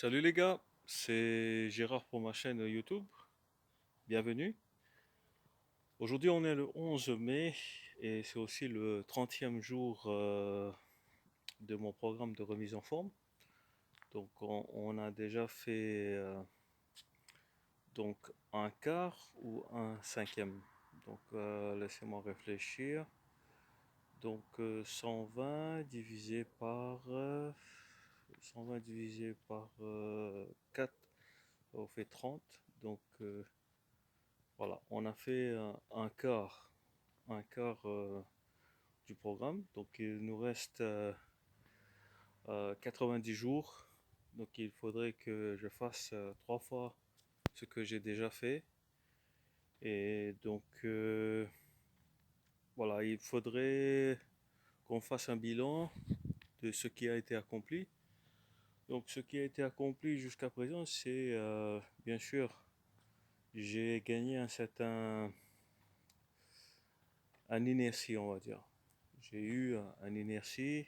Salut les gars, c'est Gérard pour ma chaîne YouTube. Bienvenue. Aujourd'hui on est le 11 mai et c'est aussi le 30e jour de mon programme de remise en forme. Donc on a déjà fait donc un quart ou un cinquième. Donc laissez-moi réfléchir. Donc 120 divisé par 120 divisé par 4, ça fait 30. Donc voilà, on a fait un quart du programme. Donc il nous reste 90 jours. Donc il faudrait que je fasse trois fois ce que j'ai déjà fait. Et donc voilà, il faudrait qu'on fasse un bilan de ce qui a été accompli. Donc ce qui a été accompli jusqu'à présent, c'est bien sûr, j'ai gagné un inertie, on va dire. J'ai eu un inertie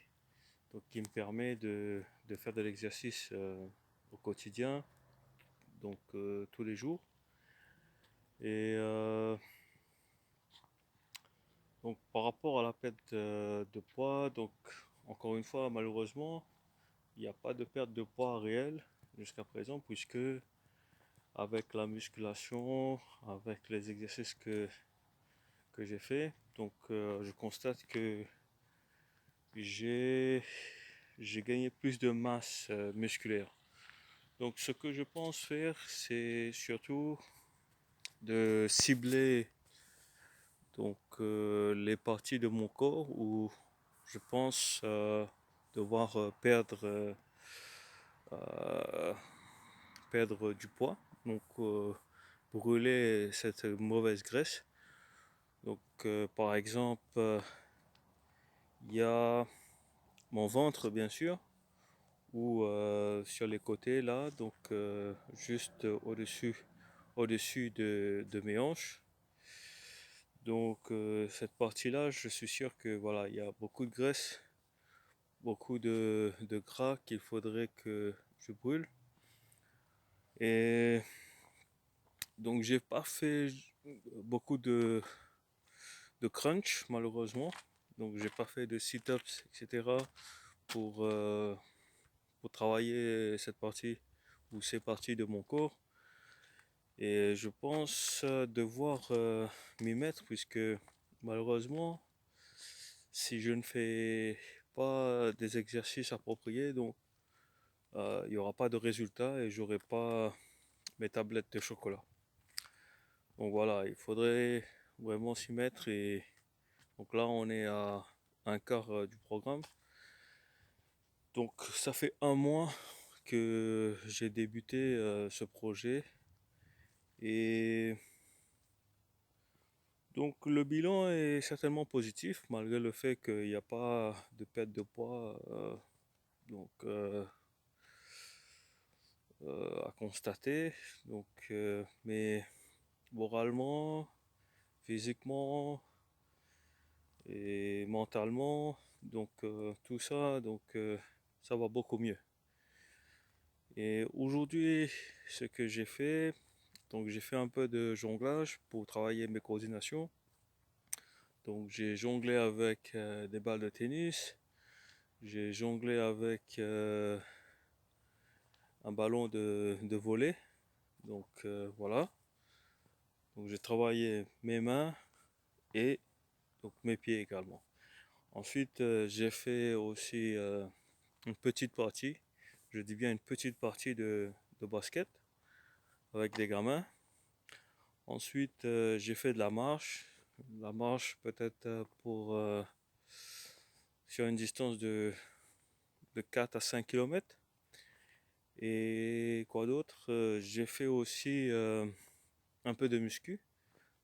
donc, qui me permet de faire de l'exercice au quotidien, donc tous les jours. Et donc par rapport à la perte de poids, donc encore une fois, malheureusement, il n'y a pas de perte de poids réelle jusqu'à présent, puisque avec la musculation, avec les exercices que j'ai fait, donc je constate que j'ai j'ai gagné plus de masse musculaire. Donc ce que je pense faire, c'est surtout de cibler donc les parties de mon corps où je pense devoir euh, perdre du poids. Donc brûler cette mauvaise graisse. Donc par exemple, il y a mon ventre bien sûr ou sur les côtés là, donc juste au-dessus de mes hanches. Donc cette partie-là, je suis sûr que voilà, il y a beaucoup de graisse, beaucoup de gras qu'il faudrait que je brûle. Et donc j'ai pas fait beaucoup de crunch malheureusement. Donc j'ai pas fait de sit-ups, etc. pour, euh, pour travailler cette partie ou ces parties de mon corps. Et je pense devoir m'y mettre puisque malheureusement, si je ne fais pas des exercices appropriés, donc il n'y aura pas de résultat et j'aurai pas mes tablettes de chocolat. Donc voilà, il faudrait vraiment s'y mettre et donc là on est à un quart du programme. Donc ça fait un mois que j'ai débuté ce projet et donc le bilan est certainement positif malgré le fait qu'il n'y a pas de perte de poids donc à constater. Donc mais moralement, physiquement et mentalement, donc tout ça, donc ça va beaucoup mieux. Et aujourd'hui, ce que j'ai fait, donc j'ai fait un peu de jonglage pour travailler mes coordinations. Donc j'ai jonglé avec des balles de tennis, j'ai jonglé avec un ballon de volley. Donc voilà. Donc j'ai travaillé mes mains et donc mes pieds également. Ensuite, j'ai fait aussi une petite partie, je dis bien une petite partie de basket avec des gamins. Ensuite, j'ai fait de la marche peut-être pour sur une distance de 4 à 5 km. Et quoi d'autre? J'ai fait aussi un peu de muscu.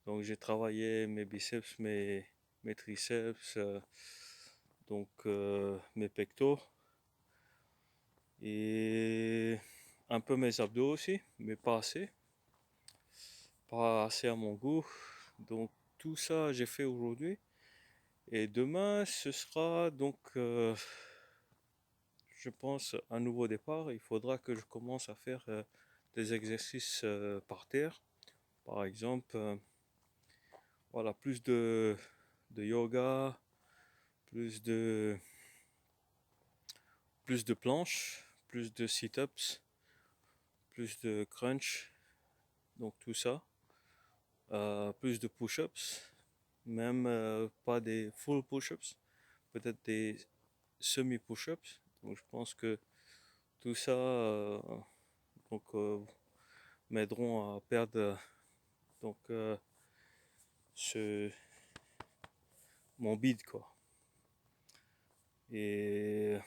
Donc j'ai travaillé mes biceps, mes triceps, donc mes pectoraux et un peu mes abdos aussi, mais pas assez à mon goût. Donc tout ça j'ai fait aujourd'hui et demain ce sera donc je pense, un nouveau départ, il faudra que je commence à faire des exercices par terre. Par exemple, voilà, de yoga, plus de, plus de planches, plus de sit-ups, plus de crunch, donc tout ça. Plus de push-ups, même pas des full push-ups, peut-être des semi-push-ups. Donc je pense que tout ça donc, m'aideront à perdre donc, ce, mon bide, quoi. Et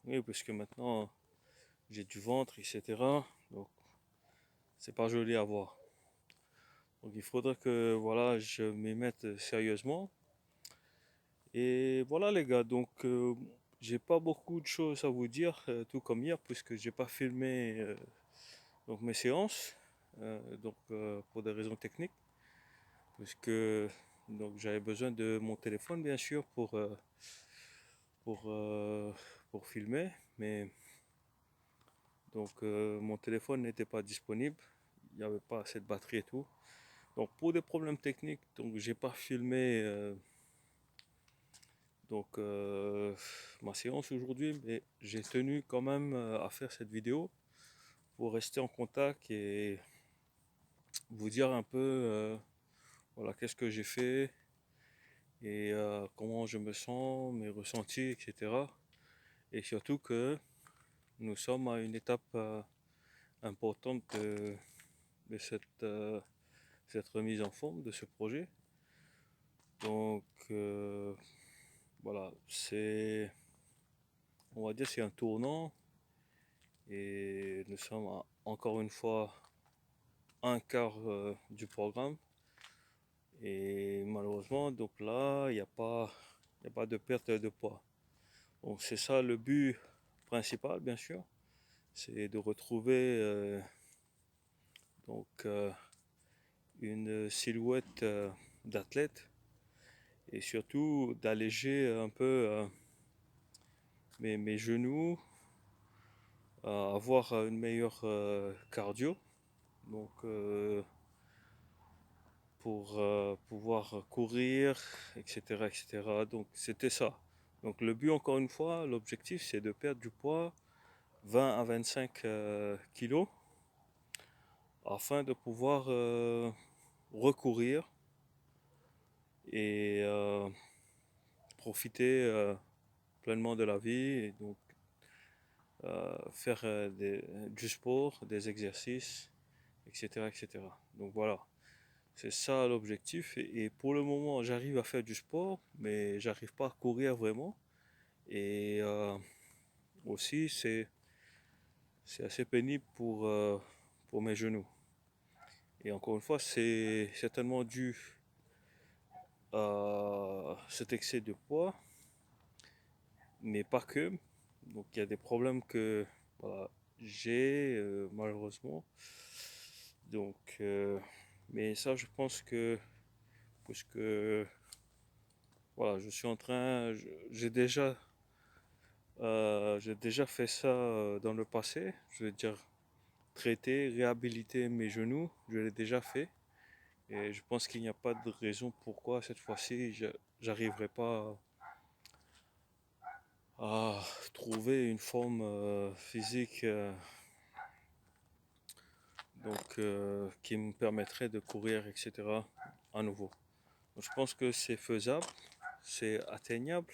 oui, parce que maintenant j'ai du ventre, etc. Donc c'est pas joli à voir. Donc il faudra que voilà, je m'y mette sérieusement. Et voilà les gars, donc j'ai pas beaucoup de choses à vous dire, tout comme hier, puisque j'ai pas filmé donc mes séances, pour des raisons techniques, puisque donc j'avais besoin de mon téléphone bien sûr pour, euh, pour filmer, mais donc mon téléphone n'était pas disponible, il n'y avait pas assez de batterie et tout. Donc pour des problèmes techniques, donc j'ai pas filmé donc ma séance aujourd'hui, mais j'ai tenu quand même à faire cette vidéo pour rester en contact et vous dire un peu voilà qu'est-ce que j'ai fait et comment je me sens, mes ressentis, etc. Et surtout que nous sommes à une étape importante de cette remise en forme de ce projet. Donc voilà, on va dire, c'est un tournant et nous sommes encore une fois un quart du programme. Et malheureusement, donc là, il y a pas de perte de poids. Donc c'est ça le but principal, bien sûr, c'est de retrouver donc une silhouette d'athlète et surtout d'alléger un peu mes genoux, avoir une meilleure cardio. Donc pour pouvoir courir, etc., etc. Donc c'était ça. Donc le but, encore une fois, l'objectif, c'est de perdre du poids, 20 à 25 kilos, afin de pouvoir recourir et profiter pleinement de la vie, et donc faire du sport, des exercices, etc., etc. Donc voilà. C'est ça l'objectif. Et pour le moment, j'arrive à faire du sport, mais j'arrive pas à courir vraiment. Et aussi, c'est assez pénible pour mes genoux. Et encore une fois, c'est certainement dû à cet excès de poids, mais pas que. Donc il y a des problèmes que voilà, j'ai malheureusement. Donc, mais ça, je pense que puisque voilà, je suis en train, j'ai déjà fait ça dans le passé. Je veux dire, traiter, réhabiliter mes genoux, je l'ai déjà fait. Et je pense qu'il n'y a pas de raison pourquoi cette fois-ci, j'arriverai pas à trouver une forme physique donc, qui me permettrait de courir, etc. à nouveau. Donc, je pense que c'est faisable, c'est atteignable.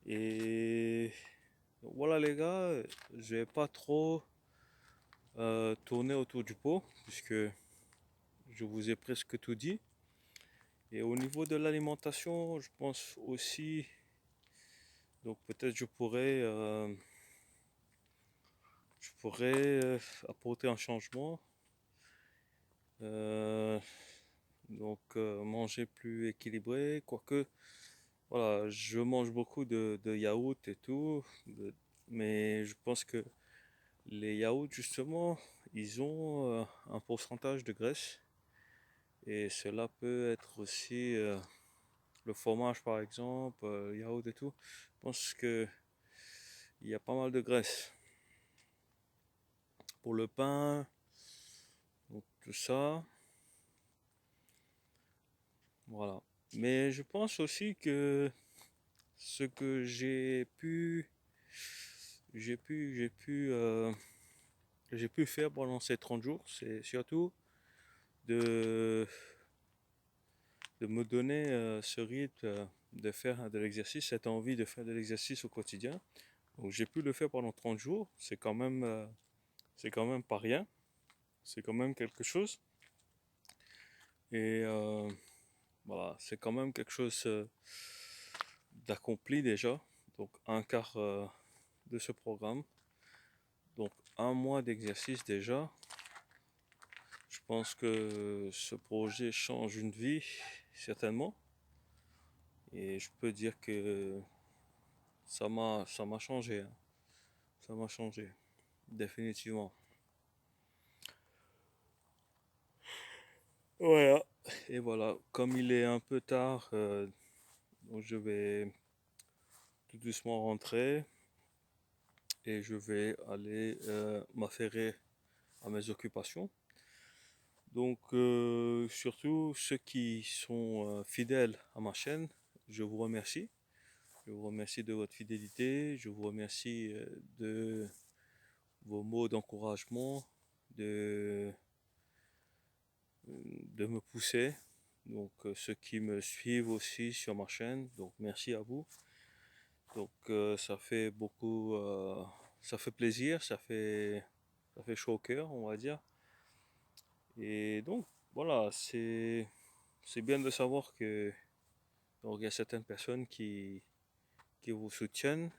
Et voilà les gars, je vais pas trop tourner autour du pot puisque je vous ai presque tout dit. Et au niveau de l'alimentation, je pense aussi, donc peut-être je pourrais apporter un changement, euh, donc manger plus équilibré, quoique voilà, je mange beaucoup de yaourt et tout, mais je pense que les yaourts justement, ils ont un pourcentage de graisse et cela peut être aussi le fromage par exemple, yaourt et tout. Je pense que il y a pas mal de graisse. Pour le pain, donc tout ça, voilà. Mais je pense aussi que ce que j'ai pu, j'ai pu, euh, j'ai pu faire pendant ces 30 jours, c'est surtout de, de me donner ce rythme de faire de l'exercice, cette envie de faire de l'exercice au quotidien. Donc j'ai pu le faire pendant 30 jours, c'est quand même pas rien, c'est quand même quelque chose. Et voilà, c'est quand même quelque chose d'accompli déjà. Donc un quart de ce programme. Donc un mois d'exercice déjà. Je pense que ce projet change une vie, certainement. Et je peux dire que ça m'a changé, hein. Ça m'a changé, définitivement. Voilà. Et voilà, comme il est un peu tard, donc je vais tout doucement rentrer et je vais aller m'affairer à mes occupations. Donc, surtout ceux qui sont fidèles à ma chaîne, je vous remercie. Je vous remercie de votre fidélité. Je vous remercie de vos mots d'encouragement, de, de me pousser. Donc, ceux qui me suivent aussi sur ma chaîne, donc merci à vous. Donc, ça fait beaucoup, ça fait plaisir, ça fait chaud au cœur, on va dire. Et donc, voilà, c'est bien de savoir que donc, il y a certaines personnes qui vous soutiennent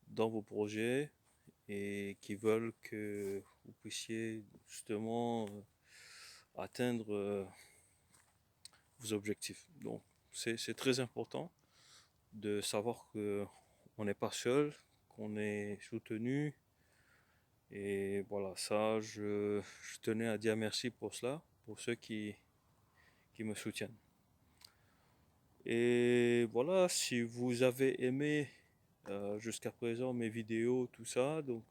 dans vos projets et qui veulent que vous puissiez justement atteindre vos objectifs. Donc, c'est très important de savoir que on n'est pas seul, qu'on est soutenu. Et voilà, ça, je tenais à dire merci pour cela, pour ceux qui me soutiennent. Et voilà, si vous avez aimé jusqu'à présent mes vidéos, tout ça, donc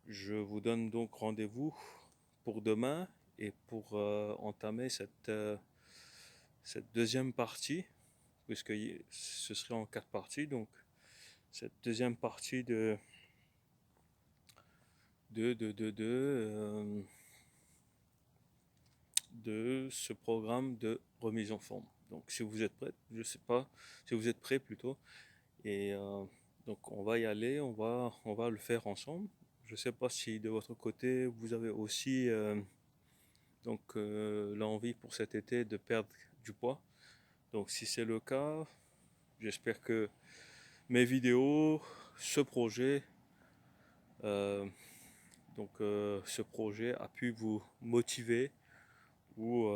je vous donne donc rendez-vous pour demain et pour entamer cette deuxième partie, puisque ce serait en 4 parties, donc cette deuxième partie de, de, de, de, euh, de ce programme de remise en forme. Donc si vous êtes prêts, je sais pas, si vous êtes prêts plutôt, et donc on va y aller, on va le faire ensemble. Je ne sais pas si de votre côté vous avez aussi donc l'envie pour cet été de perdre du poids. Donc si c'est le cas, j'espère que mes vidéos, ce projet, euh, ce projet a pu vous motiver ou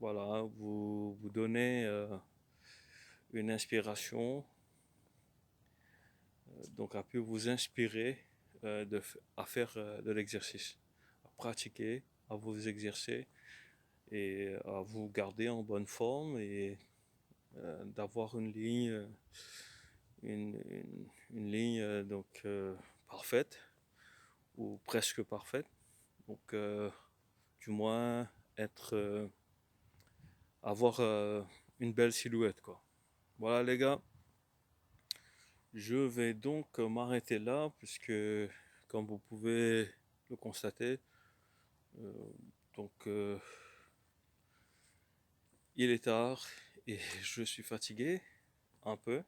voilà, vous donner une inspiration, donc a pu vous inspirer à faire de l'exercice, à pratiquer, à vous exercer et à vous garder en bonne forme et d'avoir une ligne parfaite ou presque parfaite. Donc, du moins, avoir une belle silhouette, quoi. Voilà, les gars. Je vais donc m'arrêter là, puisque, comme vous pouvez le constater, euh, donc, il est tard et je suis fatigué un peu.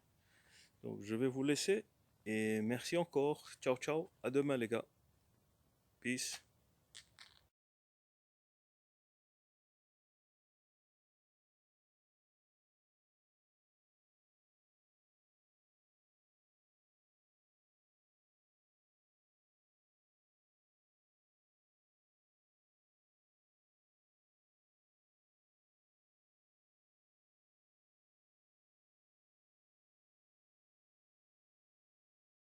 Donc, je vais vous laisser et merci encore. Ciao, ciao. À demain, les gars. Peace.